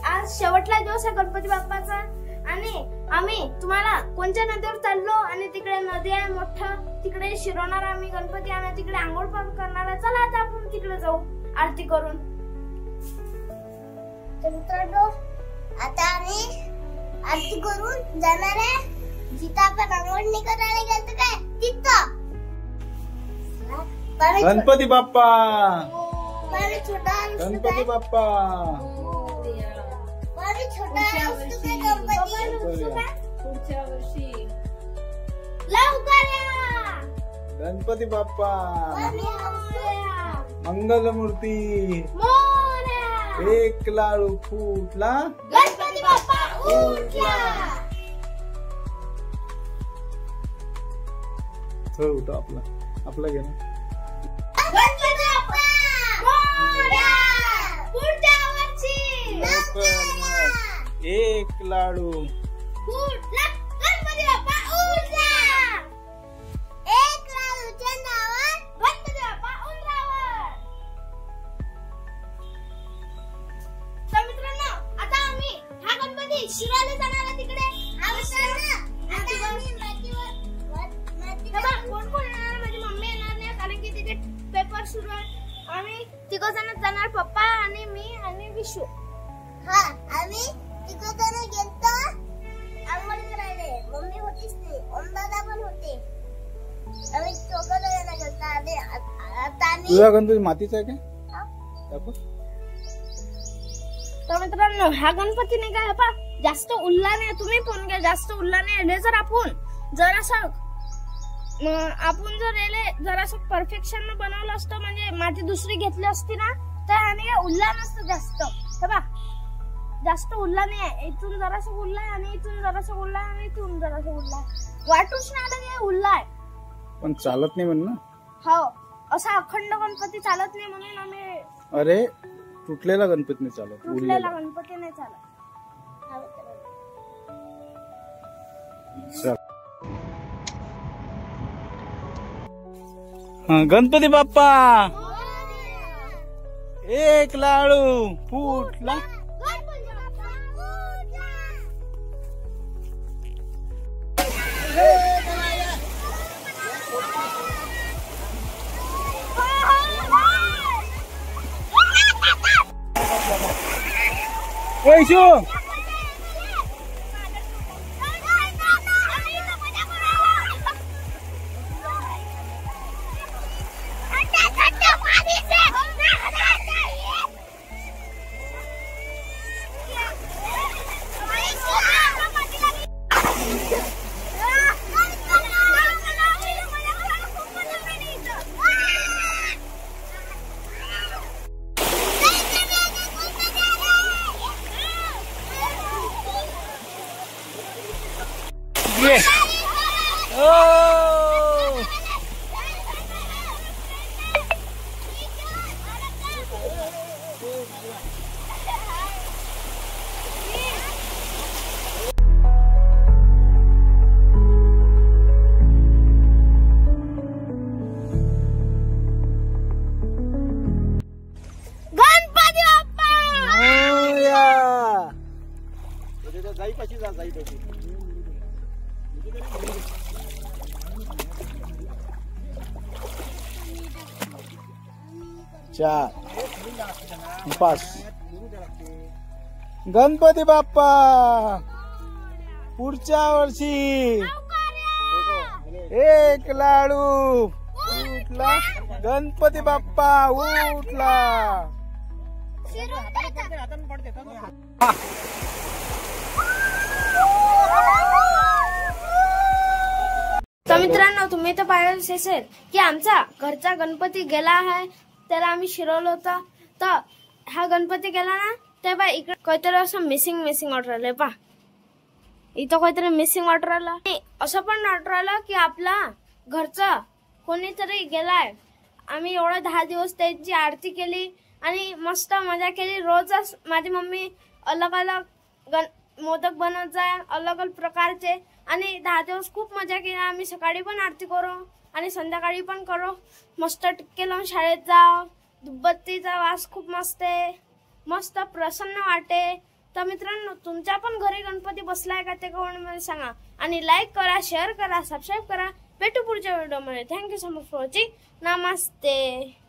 आज शेवटला दिवस आहे गणपती बाप्पाचा आणि आम्ही तुम्हाला कोणत्या नदीवर चाललो आणि तिकडे नदी आहे मोठं, तिकडे शिरवणार आम्ही गणपती आणि तिकडे आंघोळ पण करणार आहे. चला आता आपण तिकडे जाऊ आरती करून. मित्रांनो आता आम्ही आरती करून जाणार आहे. जिथं आपण आंघोळ नाही करायला गेलो काय तिथं. गणपती बाप्पा गणपती बाप्पा पुढच्या वर्षी लवकर या गणपती बाप्पा मंगलमूर्ती मोरया. एक लाडू फुटला गणपती बाप्पा उठला. थोडं उठा आपला घे ना. गणपती बाप्पा मोरया. पुढच्या वर्षी एक लाडू उठला. गणपती बाप्पा उठला. एक लाडूच्या नावात गणपती बाप्पा उठल्यावर. तर मित्रांनो आता आम्ही हा गणपती शिरायला जाणार आहे तिकडे. कोण कोण येणार? माझी मम्मी येणार नाही कारण की तिथे पेपर सुरू आहे. आम्ही तिघं जण जाणार, पप्पा आणि मी आणि विशू. हा आम्ही तिकडे गेलतो आंघोळ करायला. मम्मी होतीच नाही, ओमदादा पण होते. आम्ही चौघं जण गेलतो. आता आम्ही तुझा गणपती मातीचा आहे काय? तर मित्रांनो हा गणपती नाही काय पा जास्त उरला नाही. तुम्ही पण घ्या, जास्त उरला नाही. जर आपण जर जरासं परफेक्शन बनवलं असतं म्हणजे माती दुसरी घेतली असती ना तर आणि उरला नसतं जास्त. बघा जास्त उरला नाही. इथून जरासं उरलाय आणि इथून जरासं उरलाय आणि इथून जरासं उरलाय. वाटूच नाही आलं की उरलाय. पण चालत नाही म्हणून. हो असा अखंड गणपती चालत नाही म्हणून आम्ही. अरे तुटलेला गणपती नाही चालत, तुटलेला गणपती नाही चालत. गणपती बाप्पा एक लाडू फुटला. वैशू चार पाच. गणपती बाप्पा पुढच्या वर्षी एक लाडू उठला. गणपती बाप्पा उठला. तर मित्रांनो तुम्ही तर पाहिलं असेल की आमचा घरचा गणपती गेला आहे. त्याला आम्ही शिरवलं होतं. तर हा गणपती गेला ना तेव्हा इकडे काहीतरी असं मिसिंग वाटू राहिलंय. पा इथं काहीतरी मिसिंग वाटू राहिलं. असं पण वाटू राहिलं की आपला घरचा कोणीतरी गेलाय. आम्ही एवढे 10 दिवस त्याची आरती केली आणि मस्त मजा केली. रोजच माझी मम्मी अलग अलग मोदक बनवत जाय अलग अलग प्रकारचे आणि 10 दिवस खूप मजा केली. आम्ही सकाळी पण आरती करू आणि संध्याकाळी पण करू. मस्त टिक्के लावून शाळेत जाव. दुबत्तीचा वास खूप मस्त आहे. मस्त प्रसन्न वाटे. तर मित्रांनो, तुमच्या पण घरी गणपती बसलाय का ते कमेंट मध्ये सांगा आणि लाईक करा, शेअर करा, सबस्क्राईब करा. भेटू पुढच्या व्हिडिओमध्ये. Thank you so much for watching. Namaste.